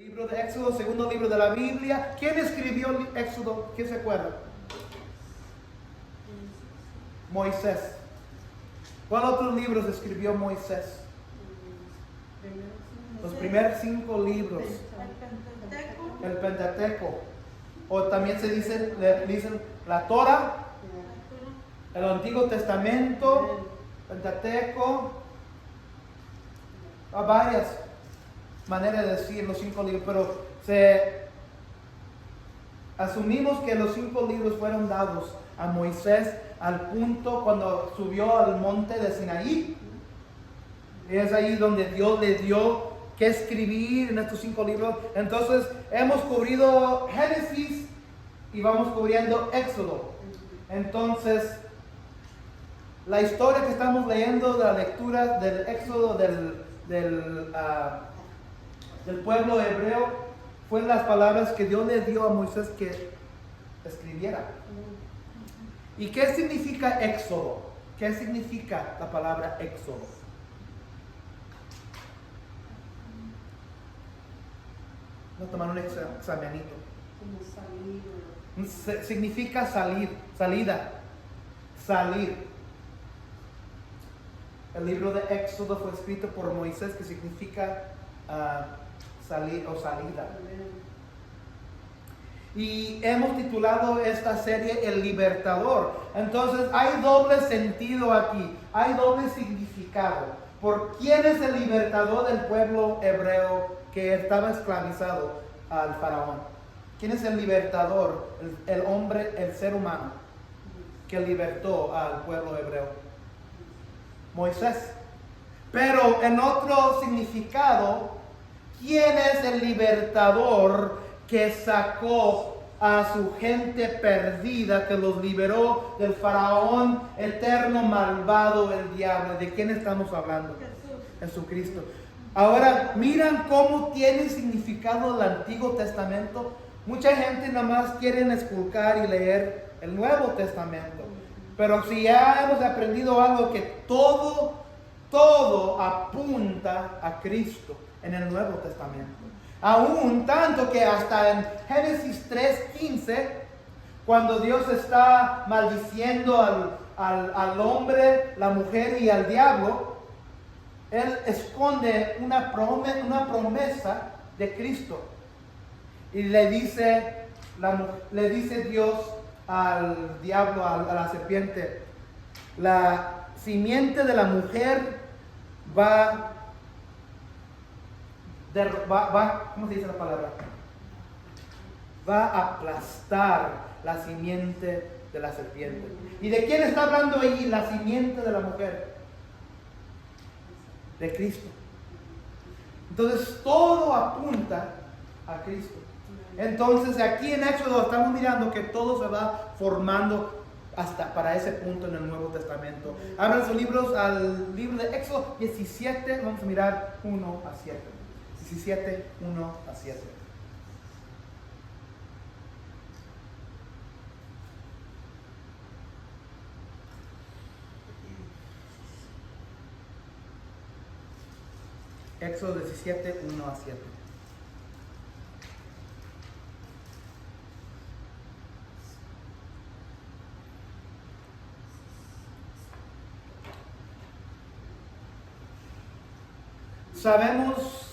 Libro de Éxodo, segundo libro de la Biblia. ¿Quién escribió el Éxodo? ¿Quién se acuerda? Moisés. ¿Cuál otros libros escribió Moisés? Los primeros 5 libros. El Pentateuco. O también se dice, le dicen la Torah, el Antiguo Testamento, Pentateuco. Hay varias maneras de decir los 5 libros, pero asumimos que los 5 libros fueron dados a Moisés al punto cuando subió al monte de Sinaí. Y es ahí donde Dios le dio que escribir en estos 5 libros. Entonces hemos cubrido Génesis y vamos cubriendo Éxodo. Entonces la historia que estamos leyendo, la lectura del Éxodo del pueblo hebreo, fue las palabras que Dios le dio a Moisés que escribiera. ¿Y qué significa Éxodo? ¿Qué significa la palabra Éxodo? Vamos a tomar un examenito. Como salir. Significa salir, salida, salir. El libro de Éxodo fue escrito por Moisés, que significa salir o salida. Y hemos titulado esta serie El Libertador. Entonces hay doble sentido aquí, hay doble significado. ¿Por quién es el libertador del pueblo hebreo que estaba esclavizado al faraón? ¿Quién es el libertador, el hombre, el ser humano que libertó al pueblo hebreo? Moisés. Pero en otro significado, ¿quién es el libertador que sacó a su gente perdida, que los liberó del faraón eterno, malvado, el diablo? ¿De quién estamos hablando? Jesucristo. Ahora, miran cómo tiene significado el Antiguo Testamento. Mucha gente nada más quiere esculcar y leer el Nuevo Testamento. Pero si ya hemos aprendido algo, que todo apunta a Cristo en el Nuevo Testamento. Aún tanto que hasta en Génesis 3:15, cuando Dios está maldiciendo al hombre, la mujer y al diablo, Él esconde una promesa de Cristo. Y le dice Dios al diablo, a la serpiente: la simiente de la mujer va, ¿cómo se dice la palabra? Va a aplastar la simiente de la serpiente. ¿Y de quién está hablando ahí la simiente de la mujer? De Cristo. Entonces todo apunta a Cristo. Entonces aquí en Éxodo estamos mirando que todo se va formando hasta para ese punto en el Nuevo Testamento. Abran sus libros al libro de Éxodo 17, vamos a mirar 1 a 7. 17, 1 a 7. Éxodo 17, 1 a 7. Sabemos,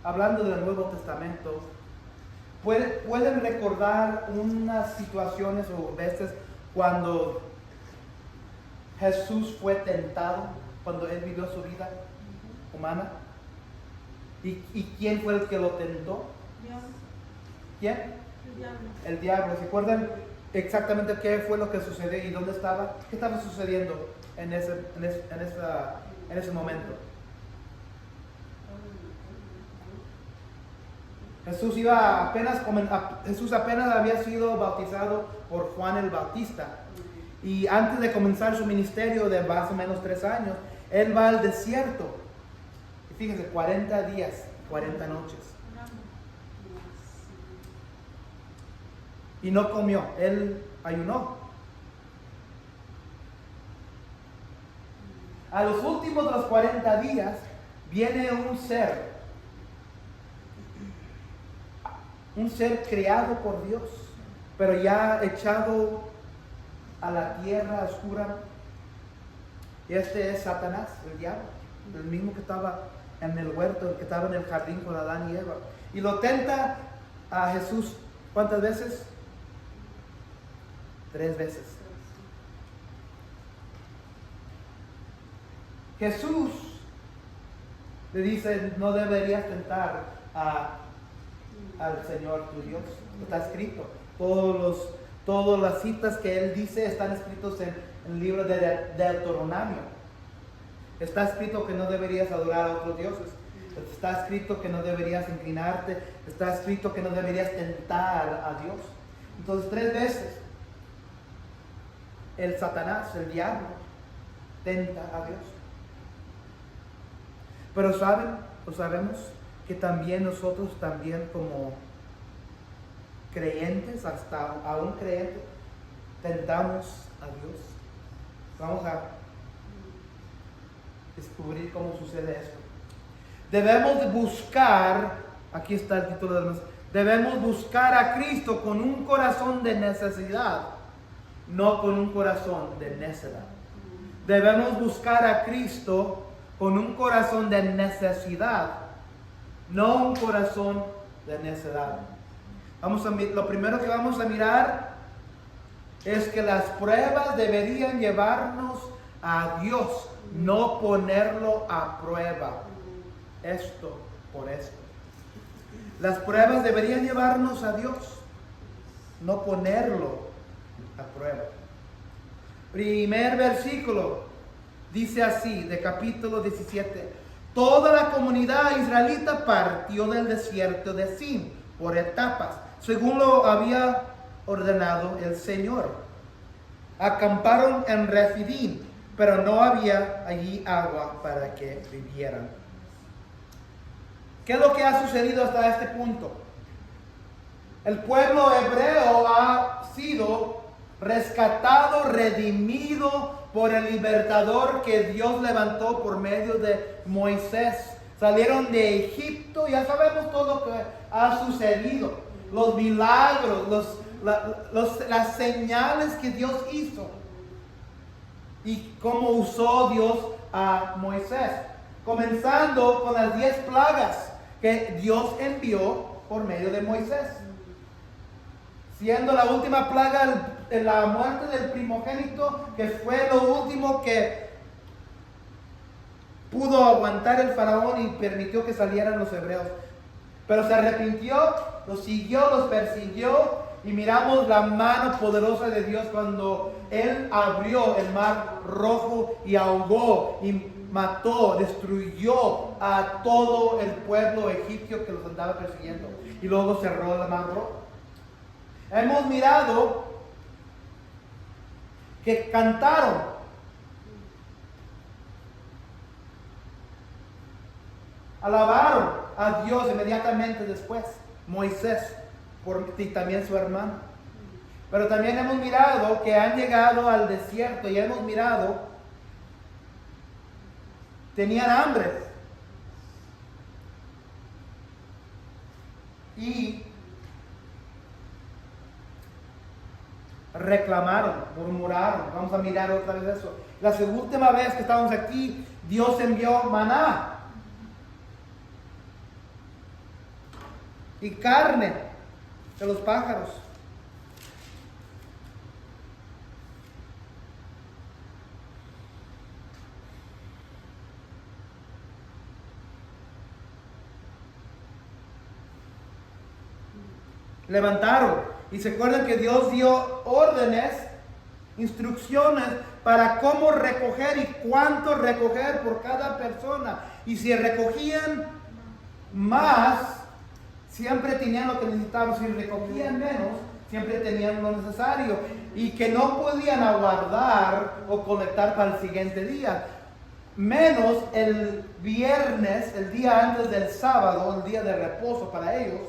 hablando del Nuevo Testamento, pueden recordar unas situaciones o veces cuando Jesús fue tentado, cuando Él vivió su vida humana. ¿Y quién fue el que lo tentó? Dios. ¿Quién? El diablo. El diablo. ¿Se acuerdan exactamente qué fue lo que sucedió y dónde estaba? ¿Qué estaba sucediendo en ese momento? Jesús apenas había sido bautizado por Juan el Bautista. Y antes de comenzar su ministerio de más o menos 3 años, Él va al desierto. Y fíjense, 40 días, 40 noches. Y no comió, Él ayunó. A los últimos de los 40 días, viene un ser creado por Dios, pero ya echado a la tierra oscura. Y este es Satanás, el diablo, el mismo que estaba en el huerto, el que estaba en el jardín con Adán y Eva. Y lo tenta a Jesús, ¿cuántas veces? 3 veces. Jesús le dice, no deberías tentar al Señor tu Dios. Está escrito. Todas las citas que Él dice están escritos en el libro de Deuteronomio. Está escrito que no deberías adorar a otros dioses. Está escrito que no deberías inclinarte. Está escrito que no deberías tentar a Dios. Entonces 3 veces el Satanás, el diablo, tenta a Dios. Pero sabemos que también nosotros también como creyentes, hasta aún creyentes, tentamos a Dios. Vamos a descubrir cómo sucede esto. Debemos de buscar, aquí está el título del mensaje, debemos buscar a Cristo con un corazón de necesidad, no con un corazón de necedad. Debemos buscar a Cristo con un corazón de necesidad, no un corazón de necedad. Lo primero que vamos a mirar es que las pruebas deberían llevarnos a Dios, no ponerlo a prueba. Esto por esto. Las pruebas deberían llevarnos a Dios, no ponerlo a prueba. Primer versículo dice así, de capítulo 17. Toda la comunidad israelita partió del desierto de Sin por etapas, según lo había ordenado el Señor. Acamparon en Refidim, pero no había allí agua para que vivieran. ¿Qué es lo que ha sucedido hasta este punto? El pueblo hebreo ha sido rescatado, redimido por el libertador que Dios levantó por medio de Moisés. Salieron de Egipto, ya sabemos todo lo que ha sucedido, los milagros, las señales que Dios hizo y cómo usó Dios a Moisés, comenzando con las 10 plagas que Dios envió por medio de Moisés, siendo la última plaga la muerte del primogénito, que fue lo último que pudo aguantar el faraón y permitió que salieran los hebreos. Pero se arrepintió, los siguió, los persiguió, y miramos la mano poderosa de Dios cuando Él abrió el mar rojo y ahogó y mató, destruyó a todo el pueblo egipcio que los andaba persiguiendo, y luego cerró el mar rojo. Hemos mirado que cantaron, alabaron a Dios inmediatamente después, Moisés y también su hermano. Pero también hemos mirado que han llegado al desierto y hemos mirado, tenían hambre y reclamaron, murmuraron. Vamos a mirar otra vez eso. La última vez que estábamos aquí, Dios envió maná y carne de los pájaros. Levantaron. Y se acuerdan que Dios dio órdenes, instrucciones para cómo recoger y cuánto recoger por cada persona. Y si recogían más, siempre tenían lo que necesitaban. Si recogían menos, siempre tenían lo necesario. Y que no podían aguardar o colectar para el siguiente día. Menos el viernes, el día antes del sábado, el día de reposo para ellos.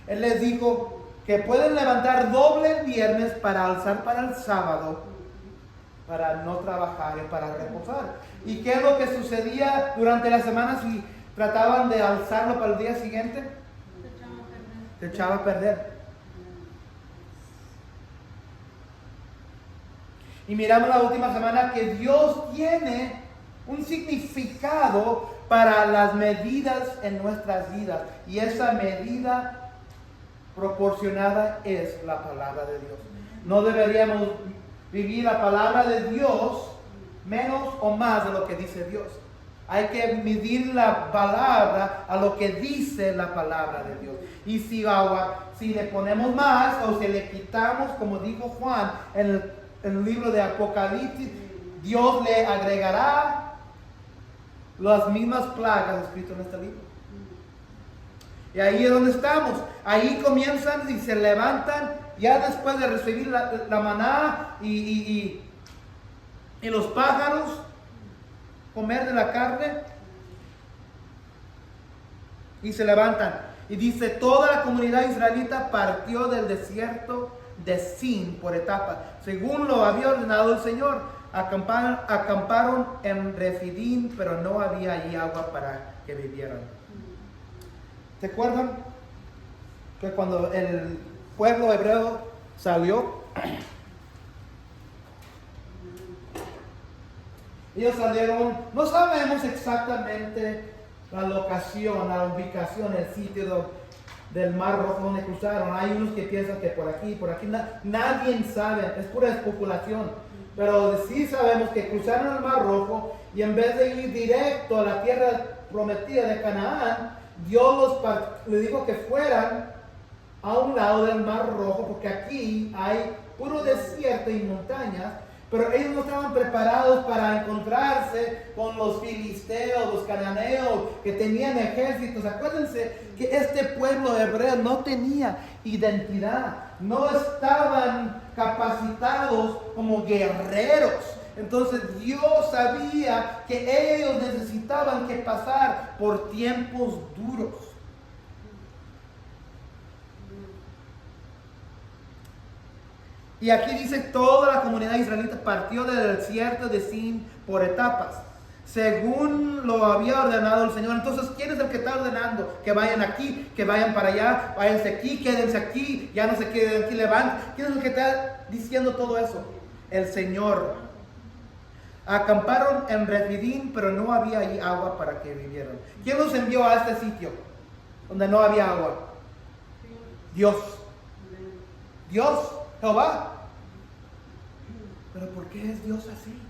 Él les dijo que pueden levantar doble el viernes para alzar para el sábado, para no trabajar y para reposar. ¿Y qué es lo que sucedía durante la semana? Si trataban de alzarlo para el día siguiente, te echaba a perder. Y miramos la última semana que Dios tiene un significado para las medidas en nuestras vidas. Y esa medida proporcionada es la palabra de Dios. No deberíamos vivir la palabra de Dios menos o más de lo que dice Dios. Hay que medir la palabra a lo que dice la palabra de Dios. Y si le ponemos más o si le quitamos, como dijo Juan en el libro de Apocalipsis, Dios le agregará las mismas plagas escritas en este libro. Y ahí es donde estamos. Ahí comienzan y se levantan ya después de recibir la maná y los pájaros comer de la carne, y se levantan. Y dice, toda la comunidad israelita partió del desierto de Sin por etapas, según lo había ordenado el Señor. Acamparon en Refidim, pero no había allí agua para que bebieran. ¿Se acuerdan que cuando el pueblo hebreo salió, ellos salieron, no sabemos exactamente la locación, la ubicación, el sitio del Mar Rojo donde cruzaron? Hay unos que piensan que por aquí, nadie sabe, es pura especulación. Pero sí sabemos que cruzaron el Mar Rojo y en vez de ir directo a la tierra prometida de Canaán, Dios le dijo que fueran a un lado del Mar Rojo, porque aquí hay puro desierto y montañas. Pero ellos no estaban preparados para encontrarse con los filisteos, los cananeos, que tenían ejércitos. Acuérdense que este pueblo hebreo no tenía identidad, no estaban capacitados como guerreros. Entonces Dios sabía que ellos necesitaban que pasar por tiempos duros. Y aquí dice, toda la comunidad israelita partió del desierto de Sin por etapas, según lo había ordenado el Señor. Entonces, ¿quién es el que está ordenando? Que vayan aquí, que vayan para allá, váyanse aquí, quédense aquí, ya no se queden aquí, levanten. ¿Quién es el que está diciendo todo eso? El Señor. Acamparon en Refidim, pero no había ahí agua para que vivieran. ¿Quién los envió a este sitio donde no había agua? Dios. Dios. Jehová. Pero ¿por qué es Dios así?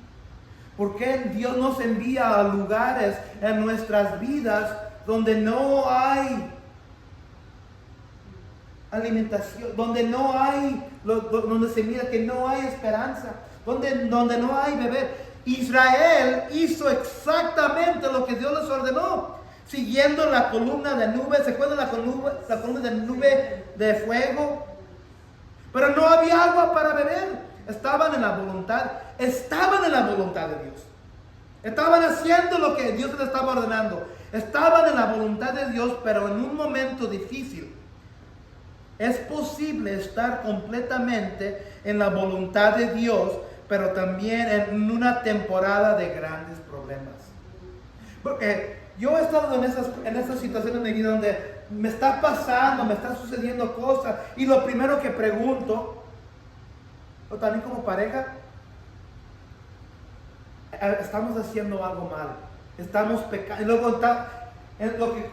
¿Por qué Dios nos envía a lugares en nuestras vidas donde no hay alimentación, donde no hay, donde se mira que no hay esperanza, donde no hay beber? Israel hizo exactamente lo que Dios les ordenó, siguiendo la columna de nube. ¿Se acuerdan la columna de nube de fuego? Pero no había agua para beber. Estaban en la voluntad de Dios. Estaban haciendo lo que Dios les estaba ordenando. Estaban en la voluntad de Dios, pero en un momento difícil. Es posible estar completamente en la voluntad de Dios, pero también en una temporada de grandes problemas. Porque yo he estado en esas situaciones en mi vida donde me está sucediendo cosas, y lo primero que pregunto, o también como pareja, estamos haciendo algo mal, estamos pecando, y luego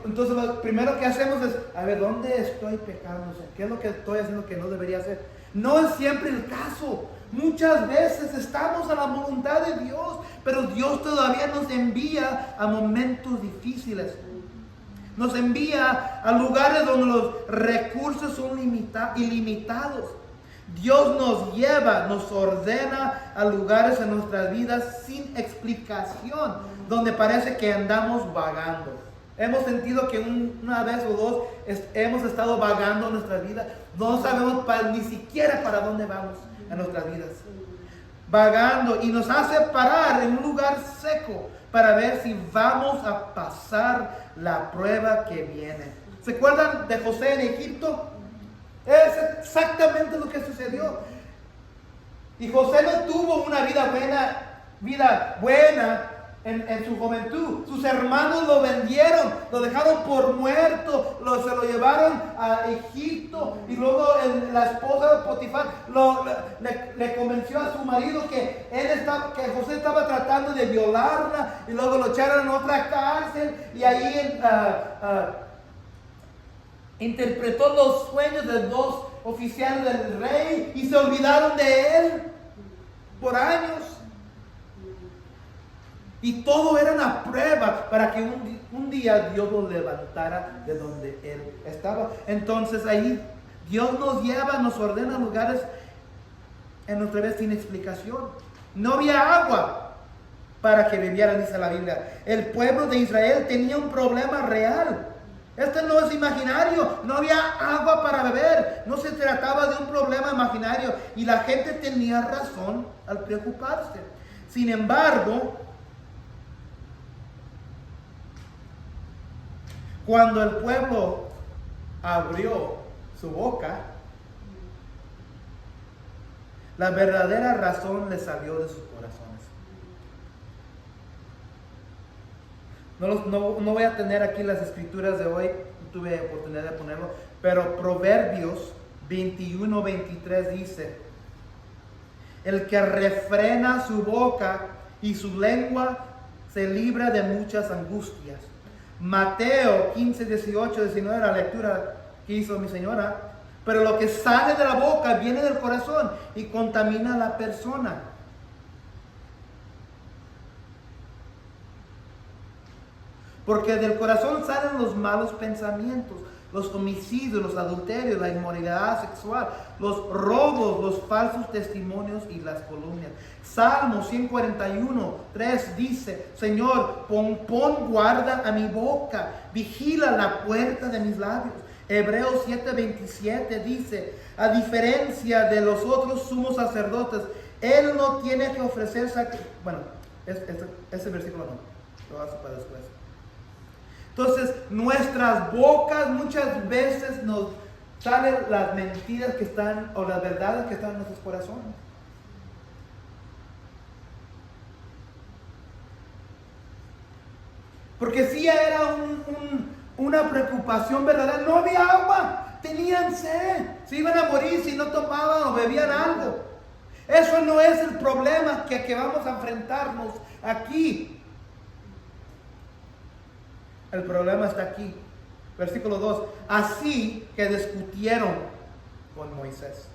entonces lo primero que hacemos es, a ver, ¿dónde estoy pecando? ¿Qué es lo que estoy haciendo que no debería hacer? No es siempre el caso. Muchas veces estamos a la voluntad de Dios, pero Dios todavía nos envía a momentos difíciles. Nos envía a lugares donde los recursos son ilimitados. Dios nos lleva, nos ordena a lugares en nuestras vidas sin explicación, donde parece que andamos vagando. Hemos sentido que una vez o dos hemos estado vagando en nuestras vidas. No sabemos ni siquiera para dónde vamos en nuestras vidas. Vagando, y nos hace parar en un lugar seco para ver si vamos a pasar la prueba que viene. ¿Se acuerdan de José en Egipto? Es exactamente lo que sucedió. Y José no tuvo una vida buena en su juventud. Sus hermanos lo vendieron, lo dejaron por muerto, se lo llevaron a Egipto, y luego la esposa de Potifar le convenció a su marido que que José estaba tratando de violarla, y luego lo echaron en otra cárcel, y ahí interpretó los sueños de 2 oficiales del rey, y se olvidaron de él por años. Y todo era una prueba para que un día Dios lo levantara de donde él estaba. Entonces ahí Dios nos lleva, nos ordena lugares en nuestra vez sin explicación. No había agua para que bebieran, dice la Biblia. El pueblo de Israel tenía un problema real. Esto no es imaginario. No había agua para beber. No se trataba de un problema imaginario. Y la gente tenía razón al preocuparse. Sin embargo, cuando el pueblo abrió su boca, la verdadera razón le salió de sus corazones. No voy a tener aquí las escrituras de hoy, no tuve oportunidad de ponerlo, pero Proverbios 21-23 dice: el que refrena su boca y su lengua se libra de muchas angustias. Mateo 15-18-19, la lectura que hizo mi señora. Pero lo que sale de la boca viene del corazón y contamina a la persona. Porque del corazón salen los malos pensamientos, los homicidios, los adulterios, la inmoralidad sexual, los robos, los falsos testimonios y las calumnias. Salmo 141:3 dice: Señor, pon guarda a mi boca, vigila la puerta de mis labios. Hebreos 7:27 dice: a diferencia de los otros sumos sacerdotes, él no tiene que ofrecer sacrificio. Bueno, ese versículo no, lo vas para después. Entonces, nuestras bocas muchas veces nos salen las mentiras que están, o las verdades que están en nuestros corazones. Porque si era una preocupación verdadera, no había agua, tenían sed, se iban a morir si no tomaban o bebían algo. Eso no es el problema que vamos a enfrentarnos aquí. El problema está aquí. Versículo 2. Así que discutieron con Moisés.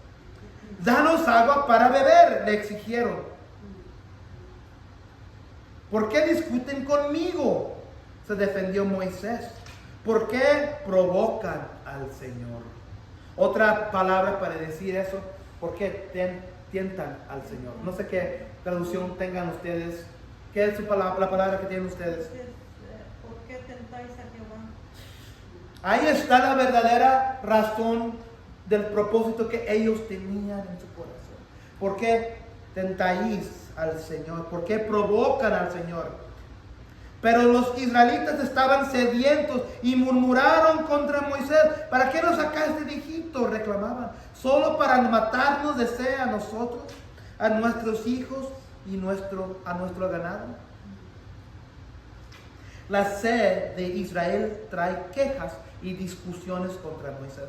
Danos agua para beber, le exigieron. ¿Por qué discuten conmigo?, se defendió Moisés. ¿Por qué provocan al Señor? Otra palabra para decir eso: ¿por qué tientan al Señor? No sé qué traducción tengan ustedes. ¿Qué es la palabra que tienen ustedes? ¿Por qué tentáis a Jehová? Ahí está la verdadera razón del propósito que ellos tenían en su corazón. ¿Por qué tentáis al Señor? ¿Por qué provocan al Señor? Pero los israelitas estaban sedientos y murmuraron contra Moisés. ¿Para qué nos sacaste de Egipto?, reclamaban. Solo para matarnos de sed a nosotros, a nuestros hijos y a nuestro ganado. La sed de Israel trae quejas y discusiones contra Moisés.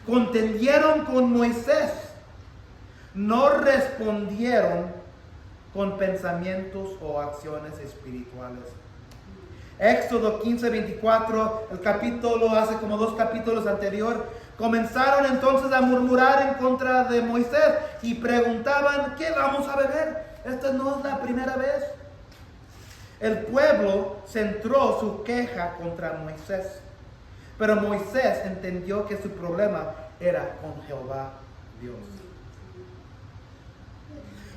Contendieron con Moisés, no respondieron con pensamientos o acciones espirituales. Éxodo 15:24, el capítulo hace como 2 capítulos anterior, comenzaron entonces a murmurar en contra de Moisés y preguntaban: ¿qué vamos a beber? Esta no es la primera vez. El pueblo centró su queja contra Moisés, pero Moisés entendió que su problema era con Jehová Dios.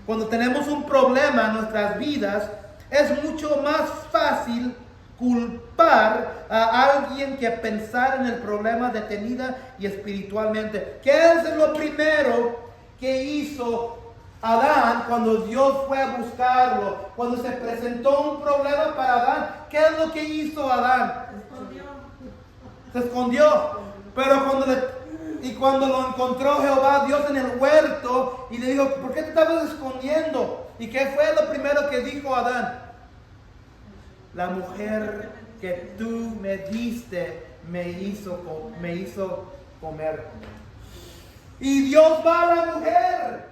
Cuando tenemos un problema en nuestras vidas, es mucho más fácil culpar a alguien que pensar en el problema detenida y espiritualmente. ¿Qué es lo primero que hizo Adán cuando Dios fue a buscarlo? Cuando se presentó un problema para Adán, ¿qué es lo que hizo Adán? Se escondió. Pero cuando lo encontró Jehová Dios en el huerto y le dijo: ¿por qué te estabas escondiendo? ¿Y qué fue lo primero que dijo Adán? la mujer que tú me diste me hizo comer. Y Dios va a la mujer.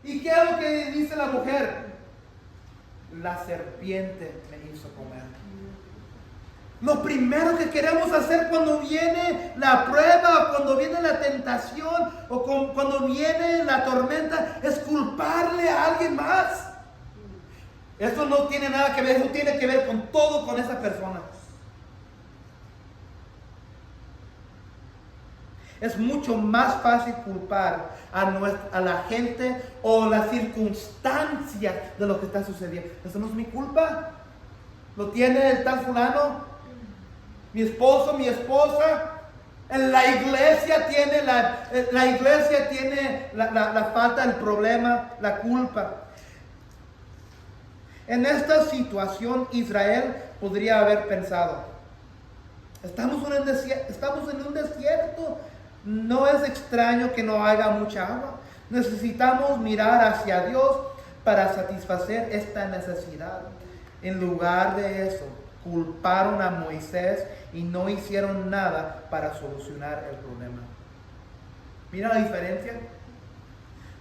¿Y qué es lo que dice la mujer? La serpiente me hizo comer. Lo primero que queremos hacer cuando viene la prueba, cuando viene la tentación o cuando viene la tormenta es culparle a alguien más. Eso no tiene nada que ver, eso tiene que ver con todo con esa persona. Es mucho más fácil culpar a la gente o las circunstancias de lo que está sucediendo. Eso no es mi culpa. Lo tiene el tal fulano, mi esposo, mi esposa. En la iglesia tiene la falta, el problema, la culpa. En esta situación Israel podría haber pensado: estamos en un desierto. No es extraño que no haya mucha agua. Necesitamos mirar hacia Dios para satisfacer esta necesidad. En lugar de eso, culparon a Moisés y no hicieron nada para solucionar el problema. Mira la diferencia.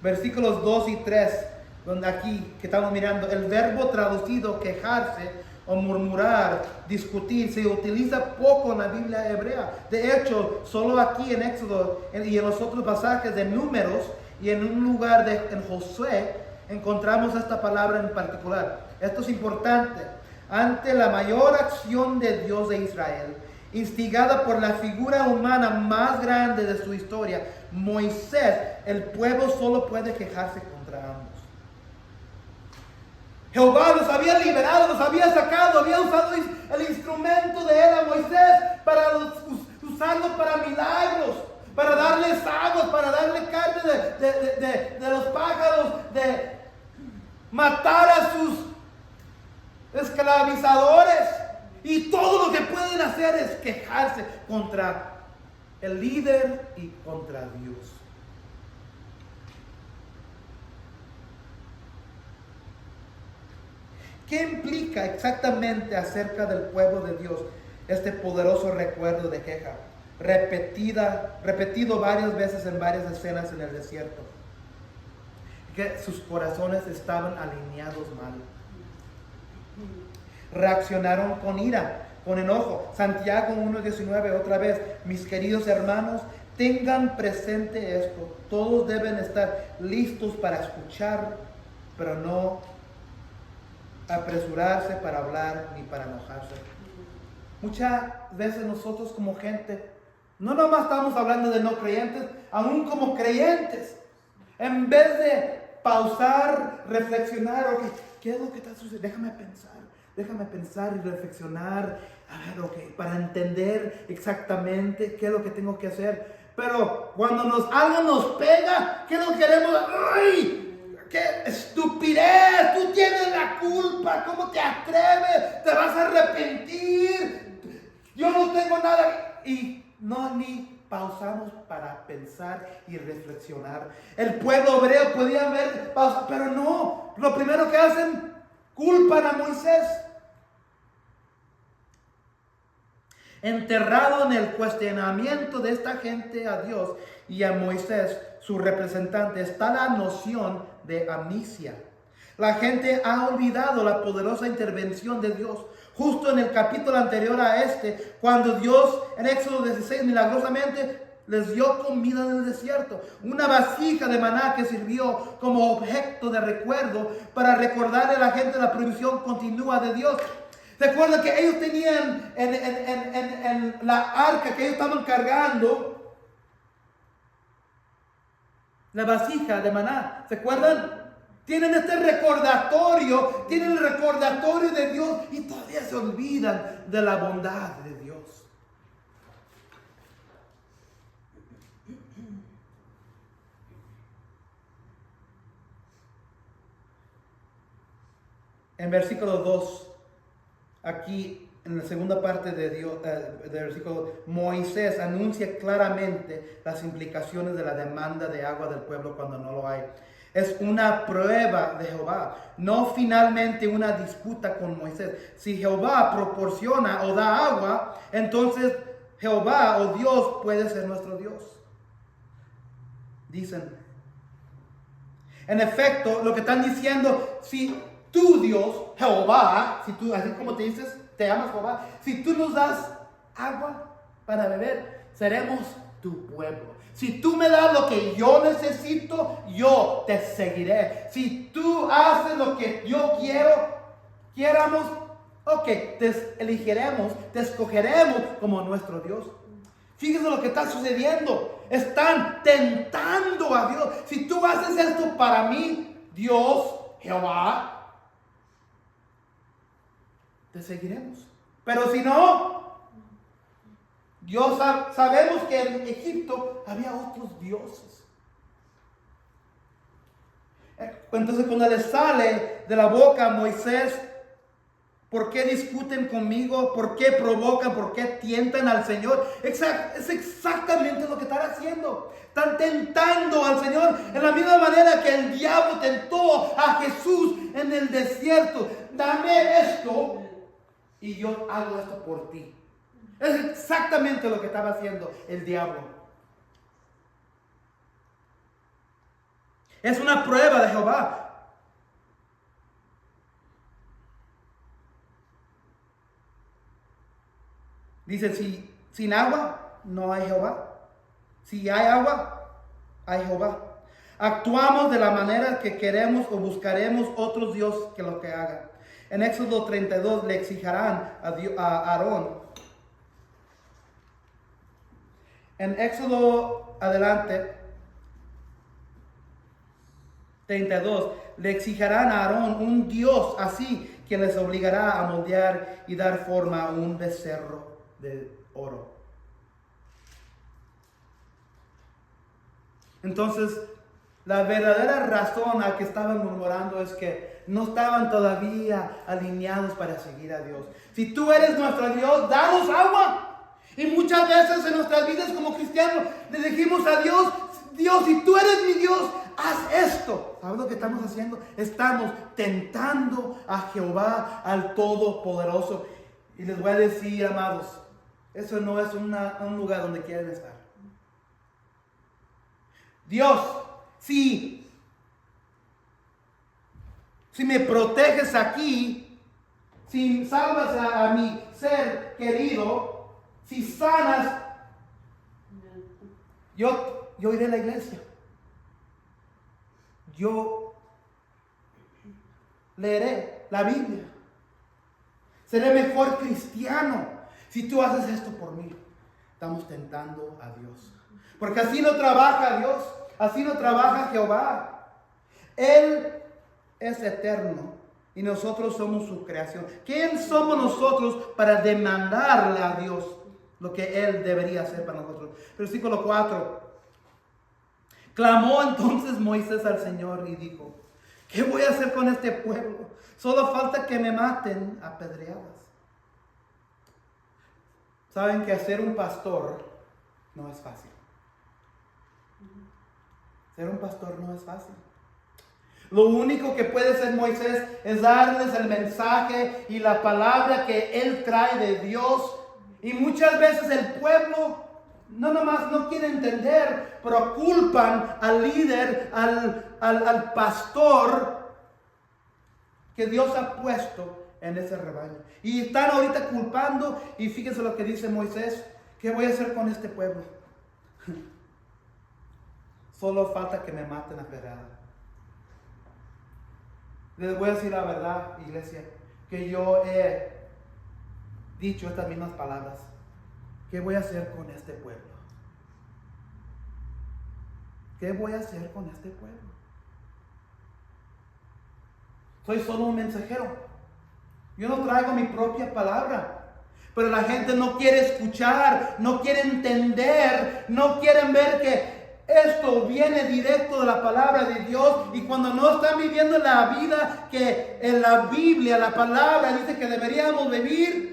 Versículos 2 y 3, donde aquí que estamos mirando, el verbo traducido quejarse o murmurar, discutir, se utiliza poco en la Biblia hebrea. De hecho, solo aquí en Éxodo y en los otros pasajes de Números y en un lugar en Josué encontramos esta palabra en particular. Esto es importante. Ante la mayor acción de Dios de Israel, instigada por la figura humana más grande de su historia, Moisés, el pueblo solo puede quejarse contra ambos. Jehová los había liberado, los había sacado, había usado el instrumento de él a Moisés para usarlo para milagros, para darles aguas, para darle carne de los pájaros, de matar a sus esclavizadores. Y todo lo que pueden hacer es quejarse contra el líder y contra Dios. ¿Qué implica exactamente acerca del pueblo de Dios este poderoso recuerdo de queja? Repetido varias veces en varias escenas en el desierto. Que sus corazones estaban alineados mal. Reaccionaron con ira, con enojo. Santiago 1:19 otra vez: mis queridos hermanos, tengan presente esto. Todos deben estar listos para escuchar, pero no apresurarse para hablar ni para enojarse. Muchas veces nosotros como gente, no nomás estamos hablando de no creyentes, aún como creyentes, en vez de pausar, reflexionar, okay, ¿qué es lo que está sucediendo? Déjame pensar y reflexionar, a ver, okay, para entender exactamente qué es lo que tengo que hacer. Pero cuando algo nos pega, ¿qué nos queremos? ¡Ay! ¡Qué estupidez! Tú tienes la culpa. ¿Cómo te atreves? Te vas a arrepentir. Yo no tengo nada. Y ni pausamos para pensar y reflexionar. El pueblo hebreo podía haber pausado, pero no. Lo primero que hacen, culpan a Moisés. Enterrado en el cuestionamiento de esta gente a Dios y a Moisés, su representante, está la noción de amnesia. La gente ha olvidado la poderosa intervención de Dios. Justo en el capítulo anterior a este, cuando Dios en Éxodo 16 milagrosamente les dio comida en el desierto, una vasija de maná que sirvió como objeto de recuerdo para recordarle a la gente la provisión continua de Dios. Recuerden que ellos tenían en la arca que ellos estaban cargando, la vasija de maná. ¿Se acuerdan? Tienen este recordatorio, tienen el recordatorio de Dios y todavía se olvidan de la bondad de Dios. En versículo 2, aquí en la segunda parte del versículo, Moisés anuncia claramente las implicaciones de la demanda de agua del pueblo cuando no lo hay. Es una prueba de Jehová, no finalmente una disputa con Moisés. Si Jehová proporciona o da agua, entonces Jehová o Dios puede ser nuestro Dios. Dicen. En efecto, lo que están diciendo, si tú Dios, Jehová, si tú, así como te dices, te llamas Jehová, si tú nos das agua para beber, seremos tu pueblo. Si tú me das lo que yo necesito, yo te seguiré. Si tú haces lo que yo quieramos, ok, te elegiremos, te escogeremos como nuestro Dios. Fíjense lo que está sucediendo. Están tentando a Dios. Si tú haces esto para mí, Dios, Jehová, te seguiremos. Pero si no, sabemos que en Egipto había otros dioses. Entonces cuando le sale de la boca a Moisés, ¿por qué discuten conmigo? ¿Por qué provocan? ¿Por qué tientan al Señor? Es exactamente lo que están haciendo. Están tentando al Señor en la misma manera que el diablo tentó a Jesús en el desierto. Dame esto y yo hago esto por ti. Es exactamente lo que estaba haciendo el diablo. Es una prueba de Jehová. Dice, si sin agua no hay Jehová. Si hay agua, hay Jehová. Actuamos de la manera que queremos o buscaremos otros dioses que lo que hagan. En Éxodo 32 le exigirán a Aarón. En Éxodo adelante 32 le exigirán a Aarón un dios así que les obligará a moldear y dar forma a un becerro de oro. Entonces, la verdadera razón a que estaban murmurando es que no estaban todavía alineados para seguir a Dios. Si tú eres nuestro Dios, danos agua. Y muchas veces en nuestras vidas como cristianos le dijimos a Dios, Dios, si tú eres mi Dios, haz esto. ¿Sabes lo que estamos haciendo? Estamos tentando a Jehová, al Todopoderoso. Y les voy a decir, amados, eso no es un lugar donde quieren estar. Dios, si me proteges aquí, si salvas a mi ser querido, si sanas, yo iré a la iglesia. Yo leeré la Biblia. Seré mejor cristiano si tú haces esto por mí. Estamos tentando a Dios. Porque así no trabaja Dios. Así no trabaja Jehová. Él es eterno y nosotros somos su creación. ¿Quién somos nosotros para demandarle a Dios lo que Él debería hacer para nosotros? Versículo 4. Clamó entonces Moisés al Señor y dijo, ¿qué voy a hacer con este pueblo? Solo falta que me maten a pedradas. Saben que ser un pastor no es fácil. Ser un pastor no es fácil. Lo único que puede hacer Moisés es darles el mensaje y la palabra que él trae de Dios. Y muchas veces el pueblo no quiere entender, pero culpan al líder, al pastor que Dios ha puesto en ese rebaño. Y están ahorita culpando, y fíjense lo que dice Moisés, ¿qué voy a hacer con este pueblo? Solo falta que me maten a pedrada. Les voy a decir la verdad, iglesia, que yo he dicho estas mismas palabras. ¿Qué voy a hacer con este pueblo? ¿Qué voy a hacer con este pueblo? Soy solo un mensajero. Yo no traigo mi propia palabra. Pero la gente no quiere escuchar, no quiere entender, no quieren ver que esto viene directo de la palabra de Dios. Y cuando no están viviendo la vida que en la Biblia, la palabra dice que deberíamos vivir,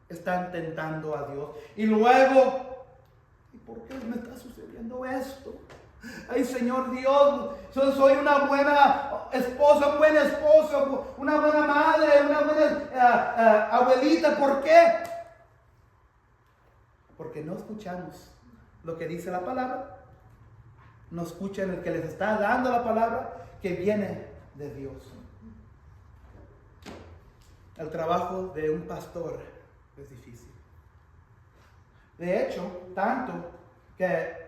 están tentando a Dios. Y luego, ¿y por qué me está sucediendo esto? Ay, Señor Dios, soy una buena esposa, un buen esposo, una buena madre, una buena abuelita. ¿Por qué? Porque no escuchamos lo que dice la palabra. No escuchan el que les está dando la palabra que viene de Dios. El trabajo de un pastor es difícil. De hecho, tanto que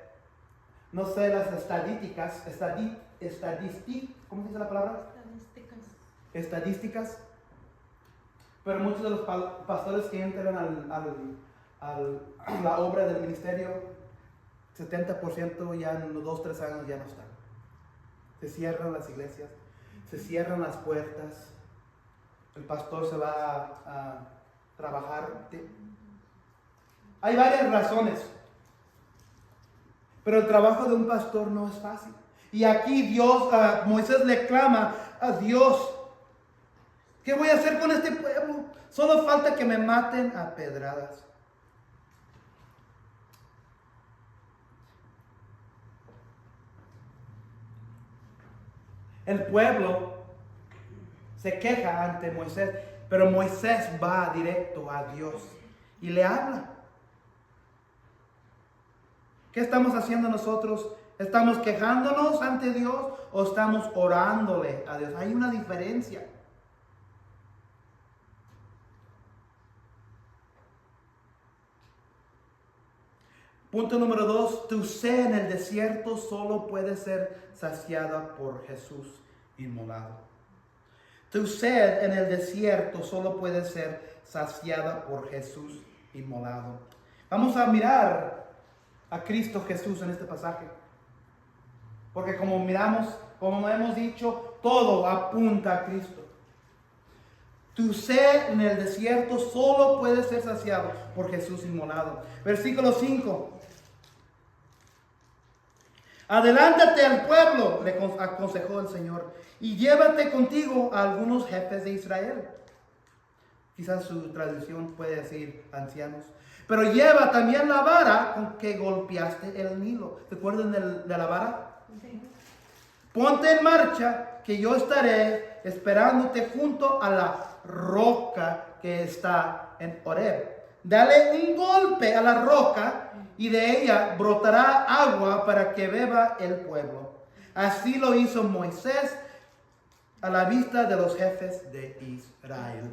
no sé las estadísticas, ¿cómo se dice la palabra? Estadísticas. Pero muchos de los pastores que entran a la obra del ministerio, 70% ya en los 2-3 años ya no están. Se cierran las iglesias, se cierran las puertas, el pastor se va a trabajar. Hay varias razones, pero el trabajo de un pastor no es fácil. Y aquí Moisés le clama a Dios: ¿qué voy a hacer con este pueblo? Solo falta que me maten a pedradas. El pueblo se queja ante Moisés, pero Moisés va directo a Dios y le habla. ¿Qué estamos haciendo nosotros? ¿Estamos quejándonos ante Dios o estamos orándole a Dios? Hay una diferencia. Punto número 2, tu sed en el desierto solo puede ser saciada por Jesús inmolado. Tu sed en el desierto solo puede ser saciada por Jesús inmolado. Vamos a mirar a Cristo Jesús en este pasaje. Porque como hemos dicho, todo apunta a Cristo. Tu sed en el desierto solo puede ser saciado por Jesús inmolado. Versículo 5. Adelántate al pueblo, le aconsejó el Señor, y llévate contigo a algunos jefes de Israel. Quizás su traducción puede decir ancianos. Pero lleva también la vara con que golpeaste el Nilo. ¿Recuerdan de la vara? Sí. Ponte en marcha, que yo estaré esperándote junto a la roca que está en Horeb. Dale un golpe a la roca y de ella brotará agua para que beba el pueblo. Así lo hizo Moisés a la vista de los jefes de Israel.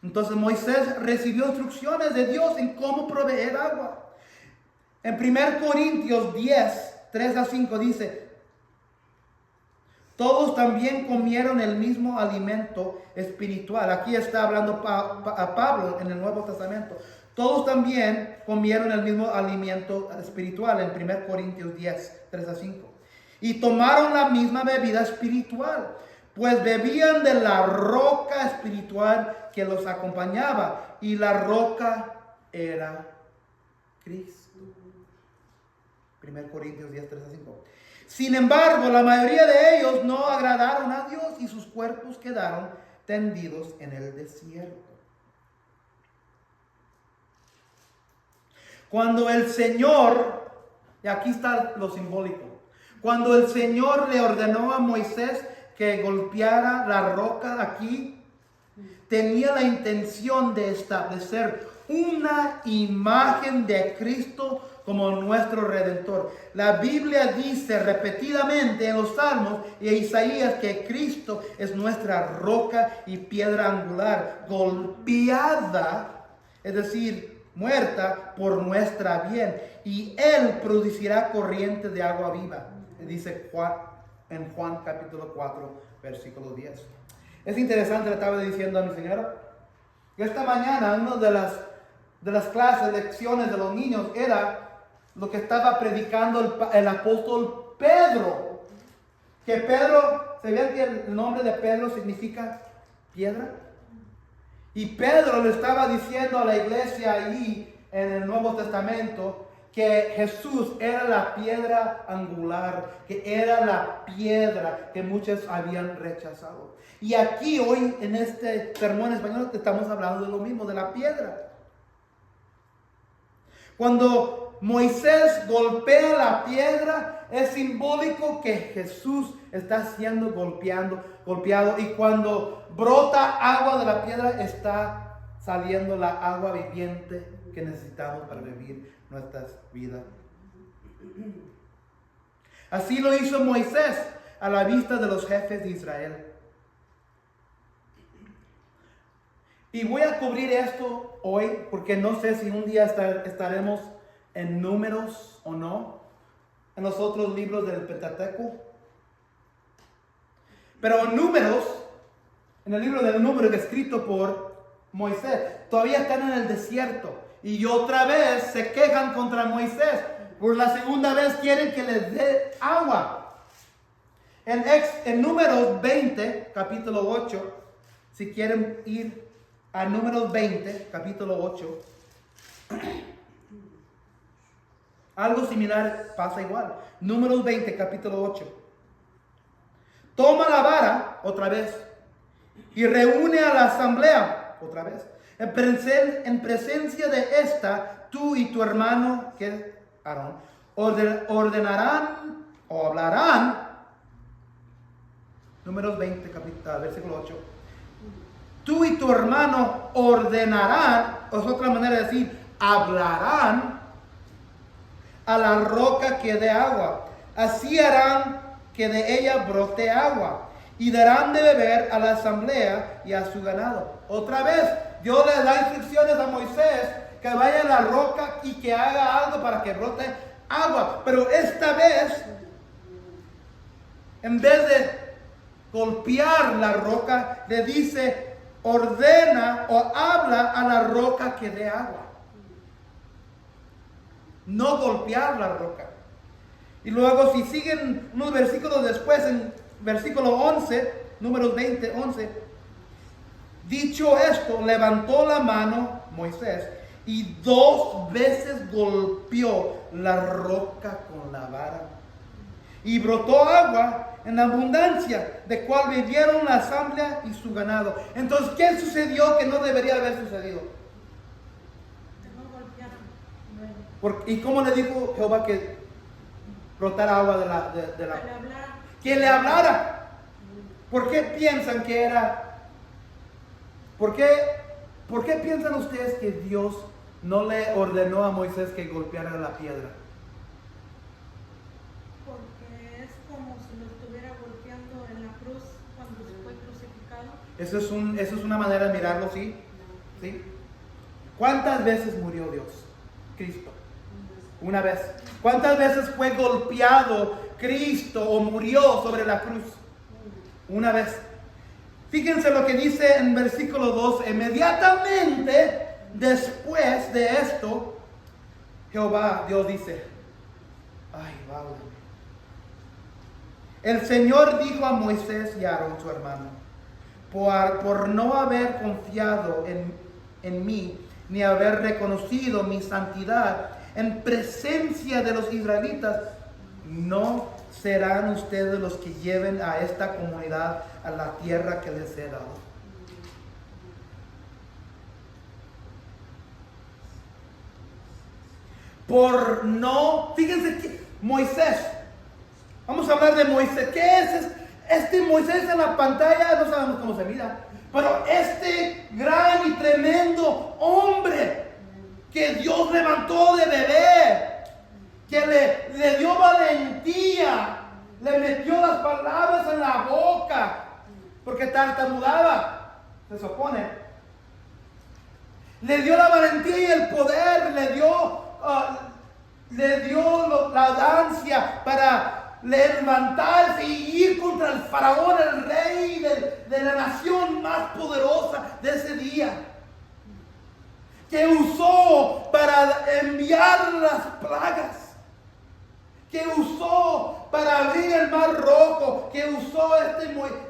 Entonces Moisés recibió instrucciones de Dios en cómo proveer agua. En 1 Corintios 10, 3-5 dice: todos también comieron el mismo alimento espiritual. Aquí está hablando a Pablo en el Nuevo Testamento. Todos también comieron el mismo alimento espiritual en 1 Corintios 10, 3-5. Y tomaron la misma bebida espiritual, pues bebían de la roca espiritual que los acompañaba, y la roca era Cristo. 1 Corintios 10, 3-5. Sin embargo, la mayoría de ellos no agradaron a Dios y sus cuerpos quedaron tendidos en el desierto. Cuando el Señor, y aquí está lo simbólico, cuando el Señor le ordenó a Moisés que golpeara la roca aquí, tenía la intención de establecer una imagen de Cristo como nuestro Redentor. La Biblia dice repetidamente en los Salmos y en Isaías que Cristo es nuestra roca y piedra angular, golpeada, es decir, muerta por nuestra bien, y Él producirá corriente de agua viva, dice en Juan capítulo 4, versículo 10. Es interesante, le estaba diciendo a mi señora, que esta mañana una de las clases, lecciones de los niños era lo que estaba predicando el apóstol Pedro. Que Pedro, ¿sabían que el nombre de Pedro significa piedra? Y Pedro le estaba diciendo a la iglesia ahí en el Nuevo Testamento que Jesús era la piedra angular, que era la piedra que muchos habían rechazado. Y aquí hoy en este sermón español estamos hablando de lo mismo, de la piedra. Cuando Moisés golpea la piedra, es simbólico que Jesús está siendo golpeado, y cuando brota agua de la piedra está saliendo la agua viviente que necesitamos para vivir nuestras vidas. Así lo hizo Moisés a la vista de los jefes de Israel. Y voy a cubrir esto hoy porque no sé si un día estaremos en Números o no, en los otros libros del Pentateuco. Pero Números, en el libro del Números escrito por Moisés, todavía están en el desierto y otra vez se quejan contra Moisés. Por la segunda vez quieren que les dé agua. En Números 20, capítulo 8, si quieren ir a Números 20, capítulo 8, algo similar pasa igual. Números 20, capítulo 8. Toma la vara, otra vez, y reúne a la asamblea, otra vez. En presencia de esta, tú y tu hermano, que es Aarón, ordenarán o hablarán. Números 20, versículo 8. Tú y tu hermano ordenarán, o es otra manera de decir, hablarán a la roca que dé agua. Así harán que de ella brote agua, y darán de beber a la asamblea y a su ganado. Otra vez, Dios le da instrucciones a Moisés que vaya a la roca y que haga algo para que brote agua. Pero esta vez, en vez de golpear la roca, le dice, ordena o habla a la roca que dé agua. No golpear la roca. Y luego si siguen unos versículos después, en versículo 11, Números 20, 11, dicho esto, levantó la mano Moisés y 2 veces golpeó la roca con la vara. Y brotó agua en abundancia, de cual bebieron la asamblea y su ganado. Entonces, ¿qué sucedió que no debería haber sucedido? ¿Y cómo le dijo Jehová que brotara agua de la... Que le hablara. ¿Por qué piensan que era? ¿Por qué piensan ustedes que Dios no le ordenó a Moisés que golpeara la piedra? Porque es como si lo estuviera golpeando en la cruz cuando fue crucificado. Eso es una manera de mirarlo, ¿sí? ¿Sí? ¿Cuántas veces murió Dios? Cristo. Una vez. ¿Cuántas veces fue golpeado Cristo o murió sobre la cruz? Una vez. Fíjense lo que dice en versículo 2. Inmediatamente después de esto, Jehová, Dios dice, ay, válgame. El Señor dijo a Moisés y a Aarón, su hermano, por no haber confiado en mí, ni haber reconocido mi santidad en presencia de los israelitas, no serán ustedes los que lleven a esta comunidad a la tierra que les he dado. Por no, fíjense que Moisés, vamos a hablar de Moisés. ¿Qué es este Moisés en la pantalla? No sabemos cómo se mira, pero este gran y tremendo hombre que Dios levantó de bebé, que le dio valentía, le metió las palabras en la boca, porque tartamudaba, se supone. Le dio la valentía y el poder, le dio la audacia para levantarse y ir contra el faraón, el rey de la nación más poderosa de ese día, que usó para enviar las plagas, que usó para abrir el mar rojo, que usó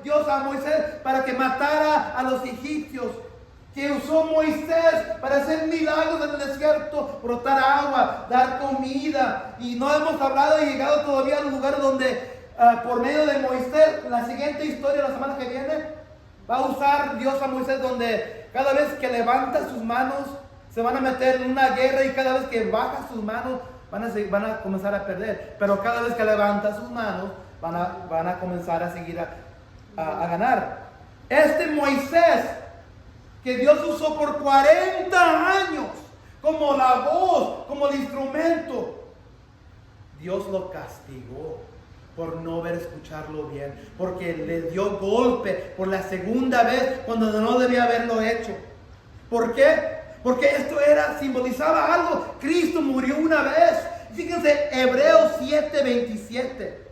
Dios a Moisés para que matara a los egipcios, que usó Moisés para hacer milagros en el desierto, brotar agua, dar comida. Y no hemos hablado y llegado todavía a los lugares donde por medio de Moisés, la siguiente historia la semana que viene, va a usar Dios a Moisés, donde cada vez que levanta sus manos se van a meter en una guerra, y cada vez que baja sus manos van a comenzar a perder. Pero cada vez que levanta sus manos, van a comenzar a seguir a ganar. Este Moisés, que Dios usó por 40 años, como la voz, como el instrumento, Dios lo castigó por no haber escucharlo bien, porque le dio golpe por la segunda vez cuando no debía haberlo hecho. ¿Por qué? Porque esto simbolizaba algo. Cristo murió una vez. Fíjense, Hebreos 7:27.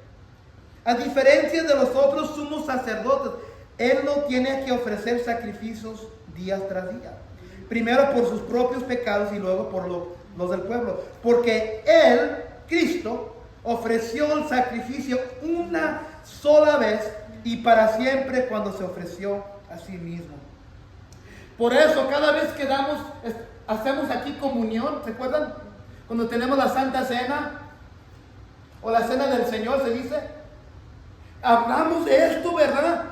A diferencia de los otros sumos sacerdotes, Él no tiene que ofrecer sacrificios día tras día. Primero por sus propios pecados y luego por los del pueblo. Porque Él, Cristo, ofreció el sacrificio una sola vez y para siempre cuando se ofreció a sí mismo. Por eso cada vez que hacemos aquí comunión, ¿se acuerdan? Cuando tenemos la Santa Cena o la Cena del Señor, se dice, hablamos de esto, ¿verdad?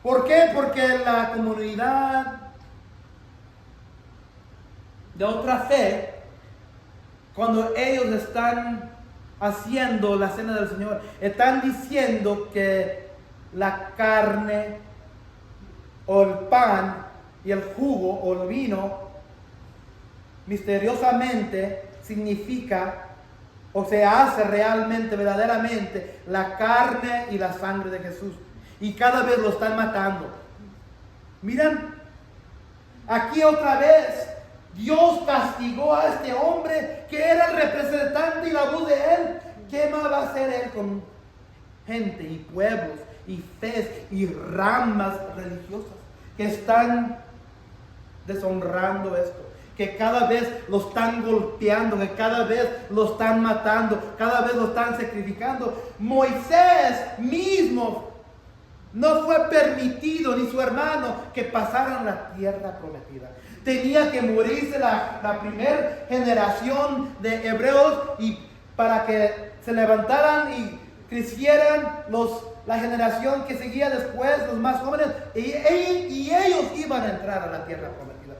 ¿Por qué? Porque la comunidad de otra fe, cuando ellos están haciendo la Cena del Señor, están diciendo que la carne o el pan y el jugo o el vino misteriosamente significa o se hace realmente, verdaderamente, la carne y la sangre de Jesús. Y cada vez lo están matando. Miren, aquí otra vez Dios castigó a este hombre que era el representante y la voz de Él. ¿Qué más va a hacer Él con gente y pueblos y fe y ramas religiosas que están deshonrando esto? Que cada vez lo están golpeando, que cada vez lo están matando, cada vez lo están sacrificando. Moisés mismo no fue permitido, ni su hermano, que pasaran la tierra prometida. Tenía que morirse la primera generación de hebreos y para que se levantaran y crecieran la generación que seguía después, los más jóvenes, y ellos iban a entrar a la tierra prometida.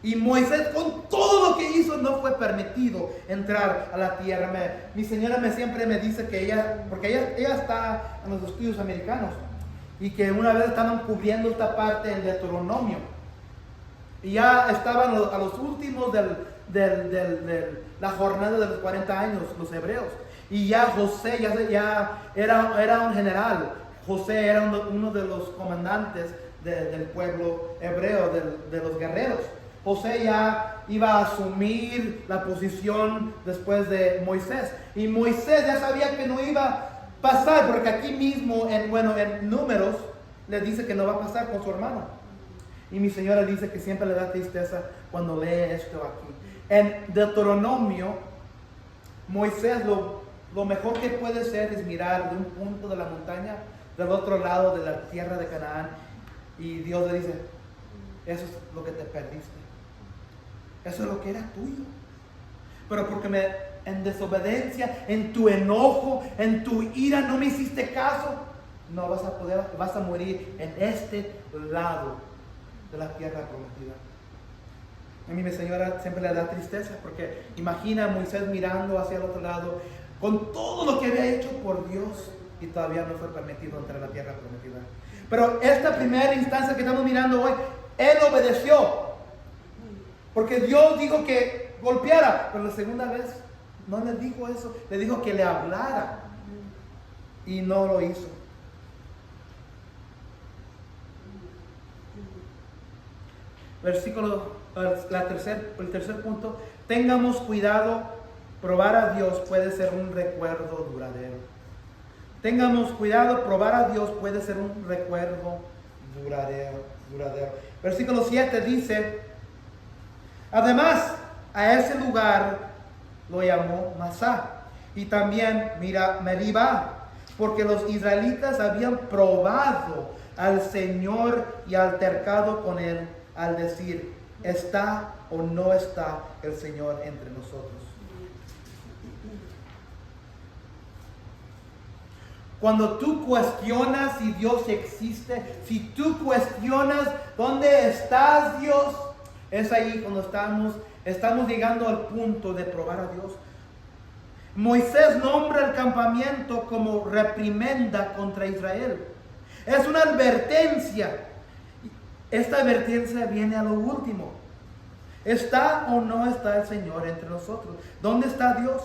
Y Moisés, con todo lo que hizo, no fue permitido entrar a la tierra. Mi señora siempre me dice que porque ella está en los estudios americanos, y que una vez estaban cubriendo esta parte en Deuteronomio, y ya estaban a los últimos de la jornada de los 40 años, los hebreos, y ya José ya era un general. José era uno de los comandantes del pueblo hebreo, de los guerreros. José ya iba a asumir la posición después de Moisés, y Moisés ya sabía que no iba a pasar, porque aquí mismo en Números le dice que no va a pasar con su hermano. Y mi señora dice que siempre le da tristeza cuando lee esto aquí. En Deuteronomio, Moisés lo mejor que puede hacer es mirar de un punto de la montaña, del otro lado de la tierra de Canaán, y Dios le dice, eso es lo que te perdiste. Eso es lo que era tuyo. Pero porque en desobediencia, en tu enojo, en tu ira, no me hiciste caso, no vas a morir en este lado de la tierra prometida. A mí mi señora siempre le da tristeza, porque imagina a Moisés mirando hacia el otro lado, con todo lo que había hecho por Dios, y todavía no fue permitido entrar a la tierra prometida. Pero esta primera instancia que estamos mirando hoy, él obedeció, porque Dios dijo que golpeara, pero la segunda vez no le dijo eso, le dijo que le hablara, y no lo hizo. El tercer punto, tengamos cuidado, probar a Dios puede ser un recuerdo duradero. Tengamos cuidado, probar a Dios puede ser un recuerdo duradero. Versículo 7 dice, además, a ese lugar lo llamó Masá, y también Meribá, porque los israelitas habían probado al Señor y altercado con él al decir, ¿está o no está el Señor entre nosotros? Cuando tú cuestionas si Dios existe, si tú cuestionas dónde estás Dios, es ahí cuando estamos estamos llegando al punto de probar a Dios. Moisés nombra el campamento como reprimenda contra Israel. Es una advertencia. Esta advertencia viene a lo último. ¿Está o no está el Señor entre nosotros? ¿Dónde está Dios?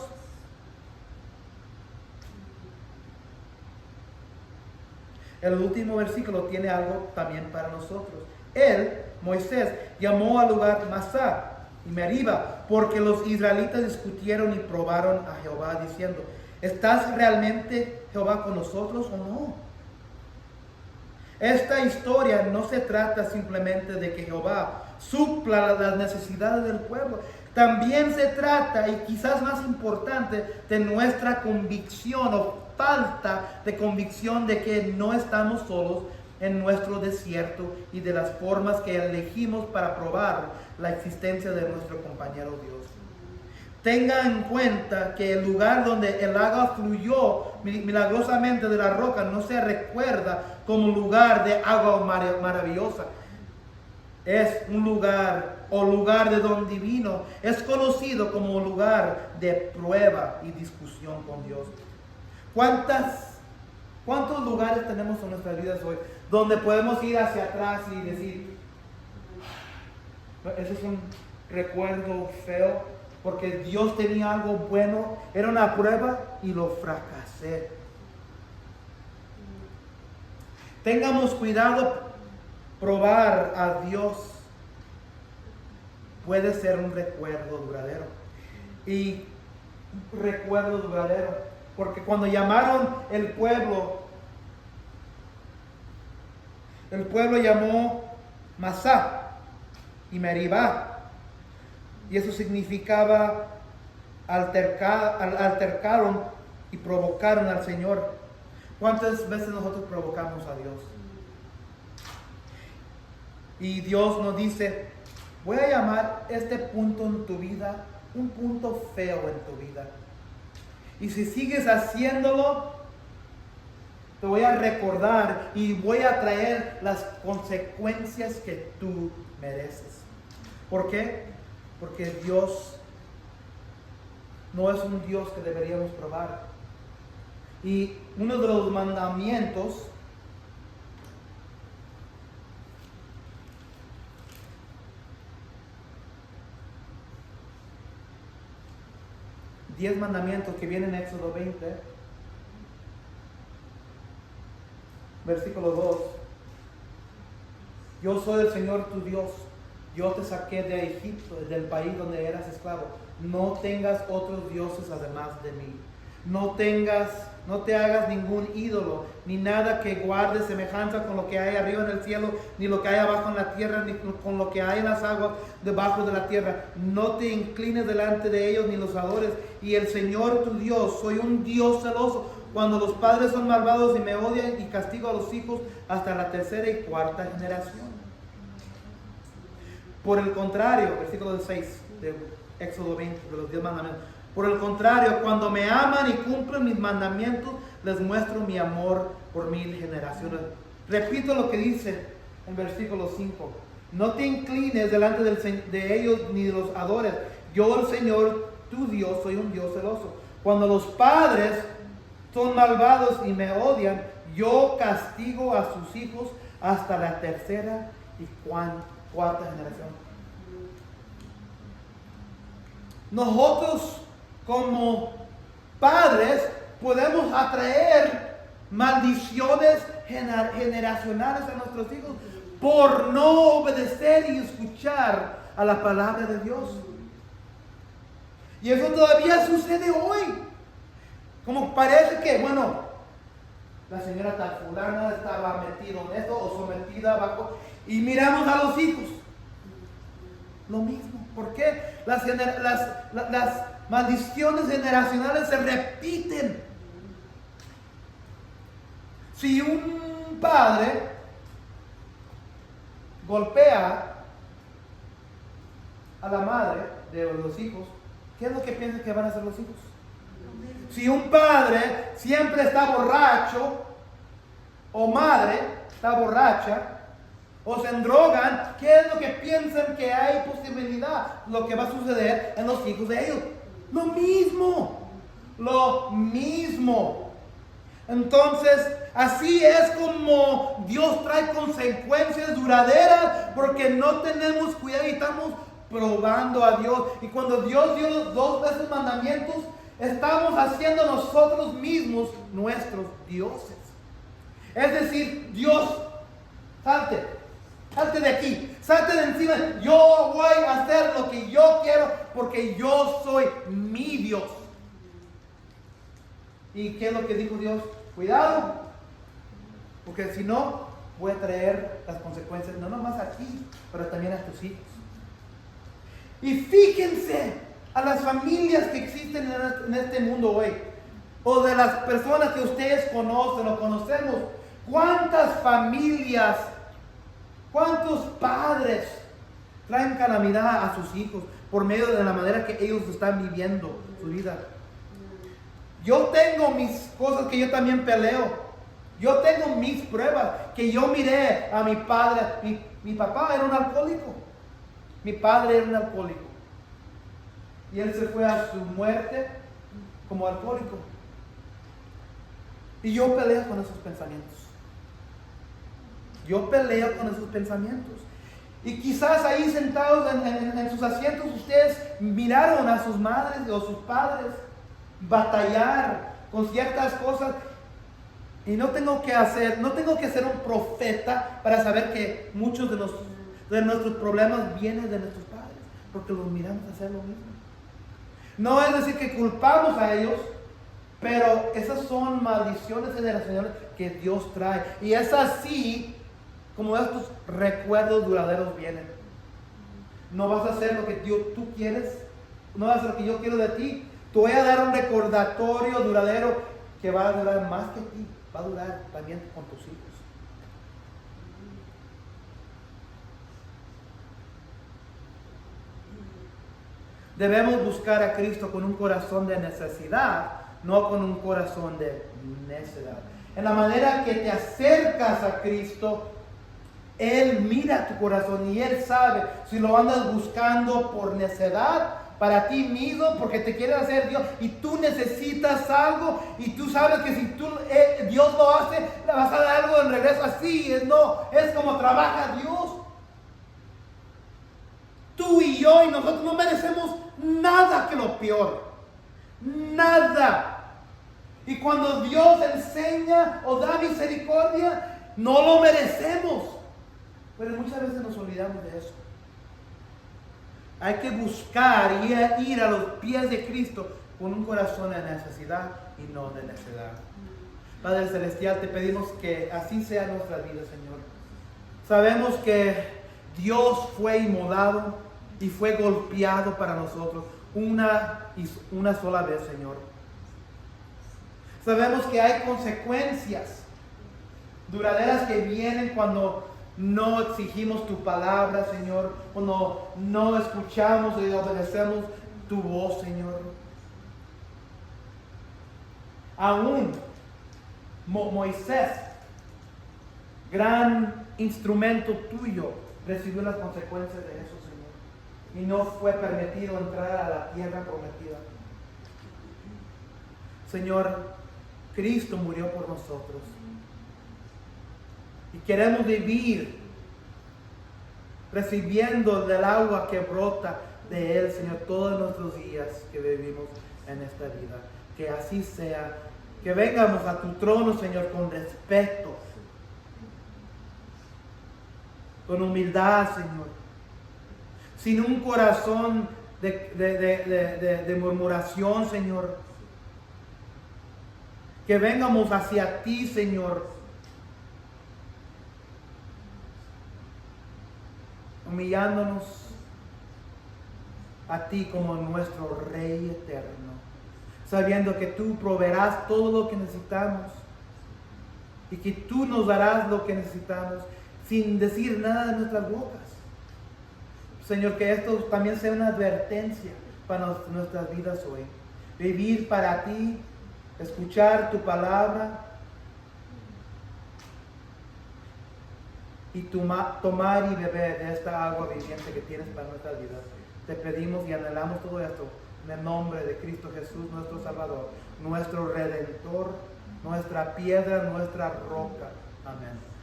El último versículo tiene algo también para nosotros. Él, Moisés, llamó al lugar Masá y Meriba, porque los israelitas discutieron y probaron a Jehová, diciendo: ¿estás realmente, Jehová, con nosotros o no? Esta historia no se trata simplemente de que Jehová supla las necesidades del pueblo. También se trata, y quizás más importante, de nuestra convicción o falta de convicción de que no estamos solos en nuestro desierto y de las formas que elegimos para probar la existencia de nuestro compañero Dios. Tenga en cuenta que el lugar donde el agua fluyó milagrosamente de la roca no se recuerda como lugar de agua maravillosa. Es un lugar o lugar de don divino. Es conocido como lugar de prueba y discusión con Dios. ¿Cuántos lugares tenemos en nuestras vidas hoy donde podemos ir hacia atrás y decir: ese es un recuerdo feo porque Dios tenía algo bueno, era una prueba y lo fracasé? Tengamos cuidado. Probar a Dios puede ser un recuerdo duradero. Y recuerdo duradero, porque cuando llamaron el pueblo llamó Masá y Meribá, y eso significaba altercaron y provocaron al Señor. ¿Cuántas veces nosotros provocamos a Dios? Y Dios nos dice: voy a llamar este punto en tu vida un punto feo en tu vida. Y si sigues haciéndolo, te voy a recordar y voy a traer las consecuencias que tú mereces. ¿Por qué? Porque Dios no es un Dios que deberíamos probar. Y uno de los mandamientos Diez mandamientos que vienen en Éxodo 20, versículo 2. Yo soy el Señor tu Dios. Yo te saqué de Egipto, del país donde eras esclavo. No tengas otros dioses además de mí. No te hagas ningún ídolo, ni nada que guarde semejanza con lo que hay arriba en el cielo, ni lo que hay abajo en la tierra, ni con lo que hay en las aguas debajo de la tierra. No te inclines delante de ellos, ni los adores. Y el Señor tu Dios, soy un Dios celoso, cuando los padres son malvados y me odian, y castigo a los hijos hasta la tercera y cuarta generación. Por el contrario, versículo 6 de Éxodo 20, de los 10 mandamientos. Por el contrario, cuando me aman y cumplen mis mandamientos, les muestro mi amor por 1000 generaciones. Repito lo que dice en versículo 5. No te inclines delante de ellos ni los adores. Yo, el Señor, tu Dios, soy un Dios celoso. Cuando los padres son malvados y me odian, yo castigo a sus hijos hasta la tercera y cuarta generación. Nosotros como padres podemos atraer maldiciones generacionales a nuestros hijos por no obedecer y escuchar a la palabra de Dios. Y eso todavía sucede hoy. Como parece que, bueno, la señora tal fulana estaba metida en esto o sometida bajo, y miramos a los hijos. Lo mismo. ¿Por qué? Las maldiciones generacionales se repiten. Si un padre golpea a la madre de los hijos, ¿qué es lo que piensan que van a hacer los hijos? Si un padre siempre está borracho o madre está borracha, o se endrogan, ¿qué es lo que piensan que hay posibilidad? Lo que va a suceder en los hijos de ellos. Lo mismo. Lo mismo. Entonces, así es como Dios trae consecuencias duraderas porque no tenemos cuidado y estamos probando a Dios. Y cuando Dios dio los 2 veces mandamientos, estamos haciendo nosotros mismos nuestros dioses. Es decir, Dios, salte de aquí, salte de encima. Yo voy a hacer lo que yo quiero porque yo soy mi Dios. ¿Y qué es lo que dijo Dios? Cuidado, porque si no, voy a traer las consecuencias, no nomás a ti, pero también a tus hijos. Y fíjense a las familias que existen en este mundo hoy, o de las personas que ustedes conocen o conocemos. ¿Cuántas familias, cuántos padres traen calamidad a sus hijos por medio de la manera que ellos están viviendo su vida? Yo tengo mis cosas que yo también peleo. Yo tengo mis pruebas que yo miré a mi padre. Mi papá era un alcohólico. Mi padre era un alcohólico. Y él se fue a su muerte como alcohólico. Y yo peleo con esos pensamientos. Yo peleo con esos pensamientos. Y quizás ahí sentados en sus asientos ustedes miraron a sus madres o sus padres batallar con ciertas cosas. Y no tengo que ser un profeta para saber que muchos de nuestros problemas vienen de nuestros padres, porque los miramos hacer lo mismo. No es decir que culpamos a ellos, pero esas son maldiciones generacionales que Dios trae. Y es así como estos recuerdos duraderos vienen. No vas a hacer lo que tú quieres, no vas a hacer lo que yo quiero de ti. Te voy a dar un recordatorio duradero que va a durar más que ti, va a durar también con tus hijos. Debemos buscar a Cristo con un corazón de necesidad, no con un corazón de necedad. En la manera que te acercas a Cristo, Él mira tu corazón y Él sabe si lo andas buscando por necedad, para ti mismo, porque te quieres hacer Dios y tú necesitas algo y tú sabes que si Dios lo hace, le vas a dar algo en regreso. Así es, no, es como trabaja Dios. Tú y yo y nosotros no merecemos nada que lo peor. Nada. Y cuando Dios enseña o da misericordia, no lo merecemos. Pero muchas veces nos olvidamos de eso. Hay que buscar y ir a los pies de Cristo con un corazón de necesidad y no de necedad. Padre Celestial, te pedimos que así sea nuestra vida, Señor. Sabemos que Dios fue inmolado y fue golpeado para nosotros una sola vez, Señor. Sabemos que hay consecuencias duraderas que vienen cuando no exigimos tu palabra, Señor, cuando no escuchamos y obedecemos tu voz, Señor. Aún Moisés, gran instrumento tuyo, recibió las consecuencias de eso, Señor, y no fue permitido entrar a la tierra prometida. Señor, Cristo murió por nosotros. Y queremos vivir recibiendo del agua que brota de Él, Señor, todos nuestros días que vivimos en esta vida. Que así sea. Que vengamos a tu trono, Señor, con respeto, con humildad, Señor. Sin un corazón de murmuración, Señor. Que vengamos hacia ti, Señor, humillándonos a ti como nuestro Rey eterno, sabiendo que tú proveerás todo lo que necesitamos y que tú nos darás lo que necesitamos sin decir nada de nuestras bocas. Señor, que esto también sea una advertencia para nuestras vidas hoy. Vivir para ti, escuchar tu palabra y tomar y beber de esta agua viviente que tienes para nuestra vida. Te pedimos y anhelamos todo esto en el nombre de Cristo Jesús, nuestro Salvador, nuestro Redentor, nuestra piedra, nuestra roca. Amén.